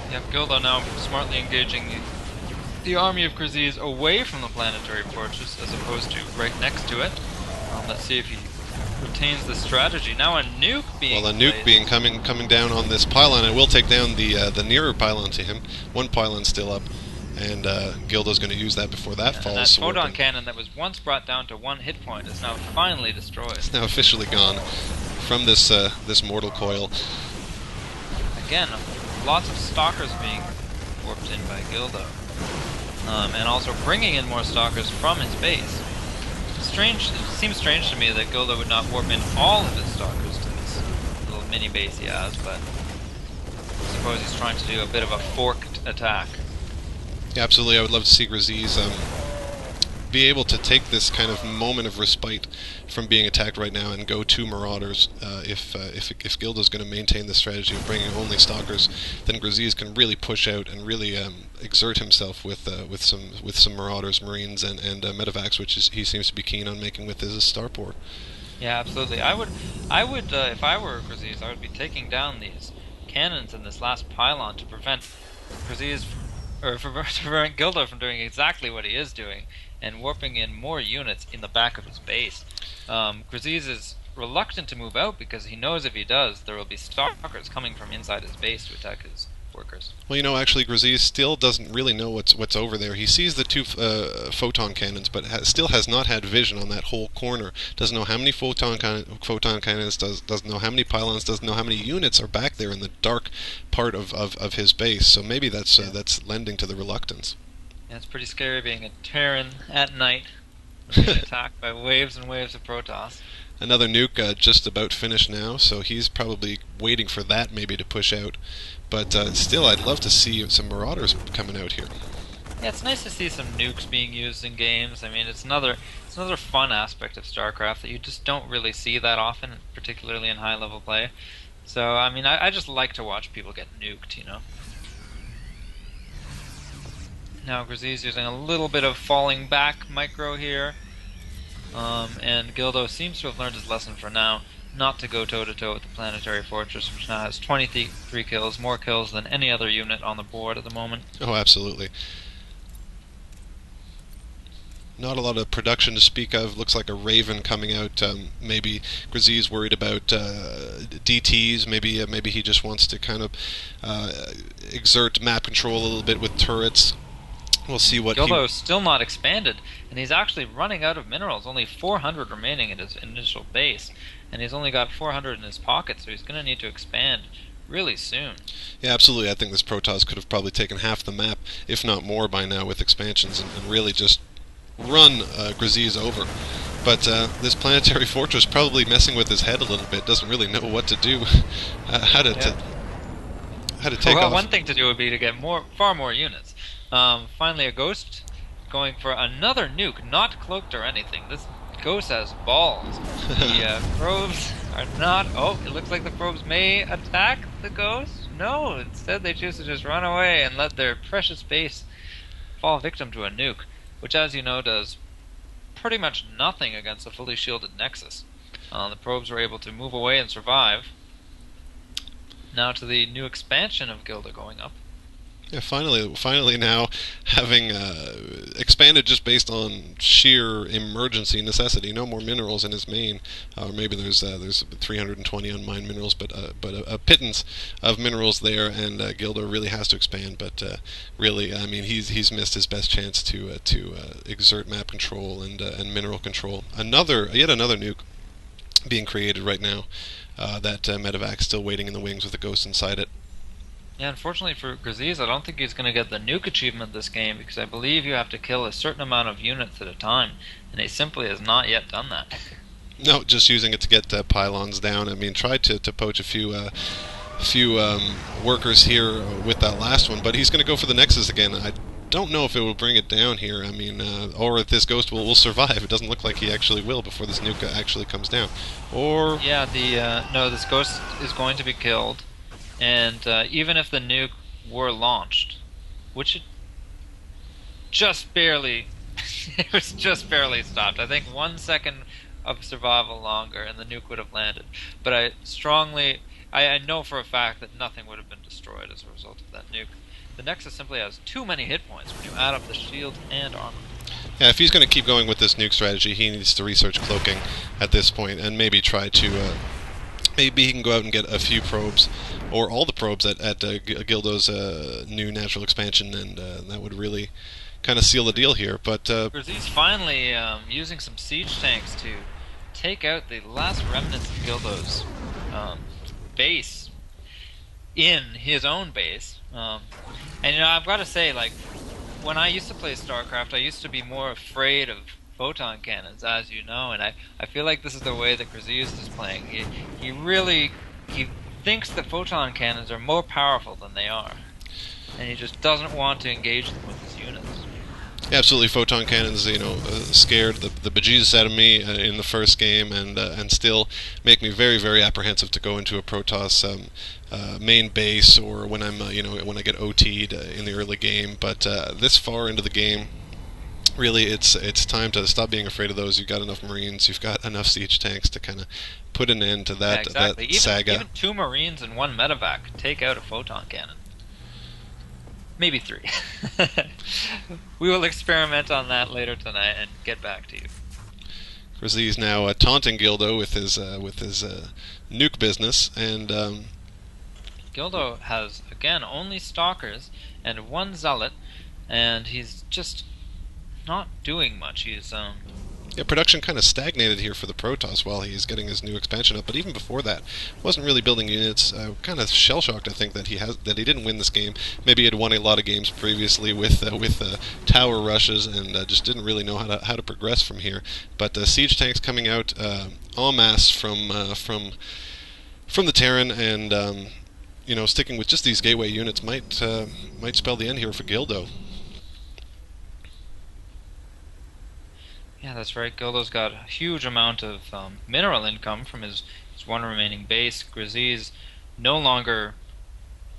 You have Gildo now smartly engaging the army of Greziz away from the planetary fortress as opposed to right next to it. Let's see if he retains the strategy. Now a nuke being Well, a nuke placed. being coming down on this pylon, it will take down the nearer pylon to him. One pylon still up, and Gildo's going to use that before that Yeah, and that falls. photon Warping. cannon that was once brought down to 1 hit point is now finally destroyed. It's now officially gone from this mortal coil. Again, lots of stalkers being warped in by Gildo. And also bringing in more stalkers from his base. It seems strange to me that Gildo would not warp in all of his stalkers to this little mini base he has, but I suppose he's trying to do a bit of a forked attack. Yeah, absolutely, I would love to see Greziz be able to take this kind of moment of respite from being attacked right now and go to Marauders. If Gildo's going to maintain the strategy of bringing only stalkers, then Greziz can really push out and really exert himself with some Marauders, Marines, and Medevacs, which he seems to be keen on making with his starport. Yeah, absolutely. I would, if I were Greziz, I would be taking down these cannons in this last pylon to prevent Greziz, or to prevent Gildo from doing exactly what he is doing, and warping in more units in the back of his base. Greziz is reluctant to move out because he knows if he does, there will be stalkers coming from inside his base to attack his workers. Well, actually, Greziz still doesn't really know what's over there. He sees the two photon cannons, but still has not had vision on that whole corner. Doesn't know how many photon cannons, doesn't know how many pylons, doesn't know how many units are back there in the dark part of his base. So maybe that's lending to the reluctance. Yeah, it's pretty scary being a Terran at night, being attacked by waves and waves of Protoss. Another nuke just about finished now, so he's probably waiting for that maybe to push out. But still, I'd love to see some Marauders coming out here. Yeah, it's nice to see some nukes being used in games. I mean, it's another fun aspect of StarCraft that you just don't really see that often, particularly in high-level play. So, I mean, I just like to watch people get nuked, you know. Now Greziz using a little bit of falling back micro here. And Gildo seems to have learned his lesson for now, not to go toe-to-toe with the Planetary Fortress, which now has 23 kills, more kills than any other unit on the board at the moment. Oh, absolutely. Not a lot of production to speak of. Looks like a Raven coming out. Maybe Greziz worried about DTs. Maybe he just wants to kind of exert map control a little bit with turrets. We'll see what Gildo's still not expanded, and he's actually running out of minerals. Only 400 remaining in his initial base, and he's only got 400 in his pocket, so he's going to need to expand really soon. Yeah, absolutely. I think this Protoss could have probably taken half the map, if not more, by now with expansions, and really just run Greziz over. But this planetary fortress probably messing with his head a little bit. Doesn't really know what to do, how to take well, off. one thing to do would be to get far more units. Finally, a Ghost going for another nuke, not cloaked or anything. This Ghost has balls. The probes are not... Oh, it looks like the probes may attack the Ghost. No, instead they choose to just run away and let their precious base fall victim to a nuke, which, as you know, does pretty much nothing against a fully shielded Nexus. The probes were able to move away and survive. Now to the new expansion of Gildo going up. Yeah, finally now, having expanded just based on sheer emergency necessity, no more minerals in his main, or maybe there's 320 unmined minerals, but a pittance of minerals there, and Gildo really has to expand. But really, I mean, he's missed his best chance to exert map control and mineral control. Yet another nuke being created right now. That Medevac still waiting in the wings with a Ghost inside it. Yeah, unfortunately for Greziz, I don't think he's going to get the nuke achievement this game, because I believe you have to kill a certain amount of units at a time, and he simply has not yet done that. No, just using it to get pylons down. I mean, tried to poach a few workers here with that last one, but he's going to go for the Nexus again. I don't know if it will bring it down here. I mean, or if this Ghost will survive. It doesn't look like he actually will before this nuke actually comes down. Or yeah, no, this Ghost is going to be killed. And even if the nuke were launched, which it just barely, it was just barely stopped. I think 1 second of survival longer, and the nuke would have landed. But I I know for a fact that nothing would have been destroyed as a result of that nuke. The Nexus simply has too many hit points when you add up the shield and armor. Yeah, if he's going to keep going with this nuke strategy, he needs to research cloaking at this point and maybe try to... maybe he can go out and get a few probes, or all the probes at Gildo's new natural expansion, and that would really kind of seal the deal here. But Greziz finally using some siege tanks to take out the last remnants of Gildo's base in his own base. And you know, I've got to say, like, when I used to play StarCraft, I used to be more afraid of photon cannons, as you know, and I feel like this is the way that Greziz is playing. He thinks that photon cannons are more powerful than they are, and he just doesn't want to engage them with his units. Absolutely, photon cannons, you know, scared the bejesus out of me in the first game, and still make me very, very apprehensive to go into a Protoss main base, or when I'm, you know, when I get OT'd in the early game. But this far into the game, really, it's time to stop being afraid of those. You've got enough Marines, you've got enough siege tanks to kind of put an end to that, yeah, exactly. that saga. Even 2 Marines and 1 medevac could take out a photon cannon. Maybe 3. We will experiment on that later tonight and get back to you. Greziz now taunting Gildo with his nuke business, and Gildo has again only stalkers and 1 zealot, and he's just not doing much. He's yeah, production kind of stagnated here for the Protoss while he's getting his new expansion up. But even before that, wasn't really building units. Kind of shell shocked, I think, that he didn't win this game. Maybe he had won a lot of games previously with tower rushes, and just didn't really know how to progress from here. But siege tanks coming out en masse from the Terran, and you know, sticking with just these gateway units might spell the end here for Gildo. Yeah, that's right. Gildo's got a huge amount of mineral income from his 1 remaining base. Greziz no longer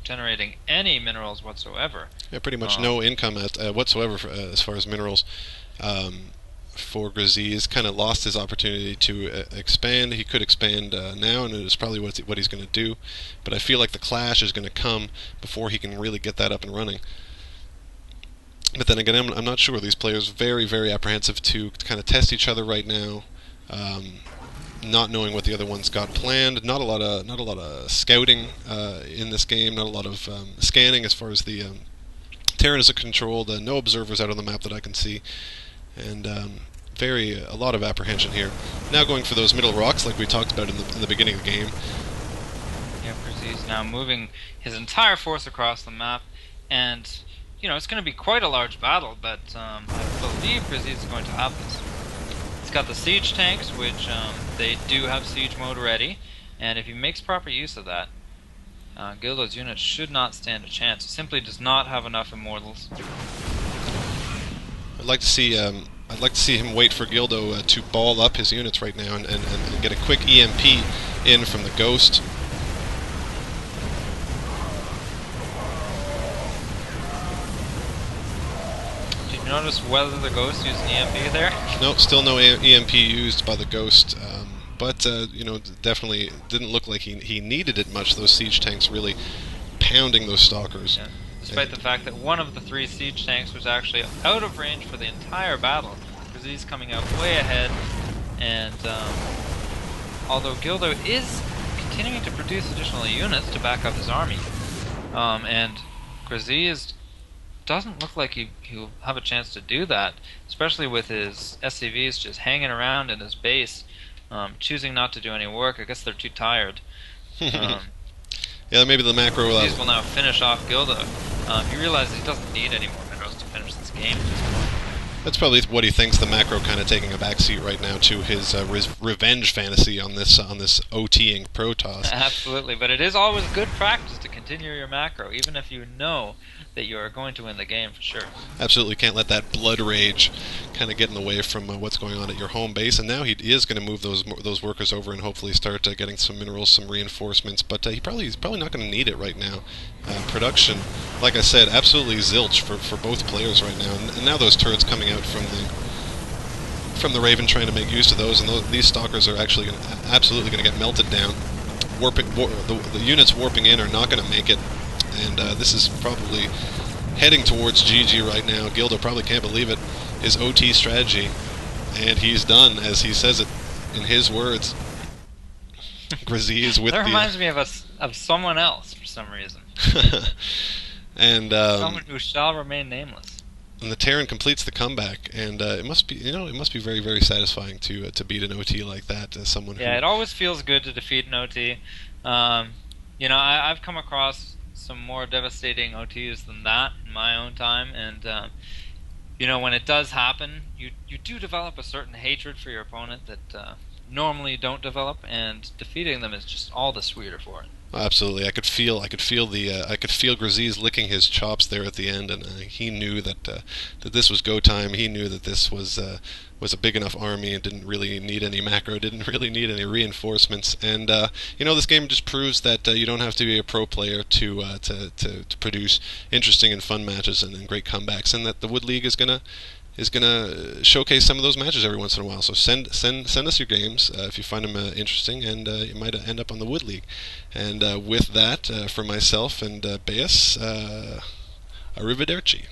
generating any minerals whatsoever. Yeah, pretty much no income whatsoever as far as minerals for Greziz. Kind of lost his opportunity to expand. He could expand now, and it is probably what he's going to do. But I feel like the clash is going to come before he can really get that up and running. But then again, I'm not sure. These players very, very apprehensive to kind of test each other right now, not knowing what the other one's got planned. Not a lot of scouting in this game. Not a lot of scanning as far as the Terran is controlled. No observers out on the map that I can see, and a lot of apprehension here. Now going for those middle rocks, like we talked about in the beginning of the game. Yeah, Greziz now moving his entire force across the map, and you know, it's going to be quite a large battle, but I believe Greziz is going to have this. He's got the siege tanks, which they do have siege mode ready, and if he makes proper use of that, Gildo's units should not stand a chance. He simply does not have enough immortals. I'd like to see him wait for Gildo to ball up his units right now and get a quick EMP in from the Ghost. Notice whether the Ghost used an EMP there? No, still no EMP used by the Ghost, but you know, definitely didn't look like he needed it much. Those siege tanks really pounding those stalkers. Yeah. Despite the fact that one of the 3 siege tanks was actually out of range for the entire battle, because he's coming out way ahead, and although Gildo is continuing to produce additional units to back up his army, and Greziz doesn't look like he'll have a chance to do that, especially with his SCVs just hanging around in his base, choosing not to do any work. I guess they're too tired. Yeah, maybe the macro These will now finish off Gildo. He realizes he doesn't need any more minerals to finish this game. That's probably what he thinks. The macro kind of taking a backseat right now to his revenge fantasy on this OTing Protoss. Absolutely, but it is always good practice to continue your macro, even if you know that you are going to win the game for sure. Absolutely, can't let that blood rage kind of get in the way from what's going on at your home base. And now he is going to move those workers over and hopefully start getting some minerals, some reinforcements. But he's probably not going to need it right now. Production, like I said, absolutely zilch for both players right now. And now those turrets coming out from the Raven, trying to make use of those, and these stalkers are actually absolutely going to get melted down. the units warping in are not going to make it, and this is probably heading towards GG right now. Gildo probably can't believe it. His OT strategy, and he's done as he says it in his words. Greziz with that reminds me of someone else for some reason. And someone who shall remain nameless. And the Terran completes the comeback, and it must be very, very satisfying to beat an OT like that. As someone who... it always feels good to defeat an OT. I've come across some more devastating OTs than that in my own time, and when it does happen, you do develop a certain hatred for your opponent that normally you don't develop, and defeating them is just all the sweeter for it. Absolutely, I could feel Greziz licking his chops there at the end, and he knew that this was go time. He knew that this was a big enough army and didn't really need any macro, didn't really need any reinforcements. And this game just proves that you don't have to be a pro player to produce interesting and fun matches and great comebacks, and that the Wood League is gonna showcase some of those matches every once in a while. So send us your games if you find them interesting, and you might end up on the Wood League. And with that, for myself and Beas, arrivederci.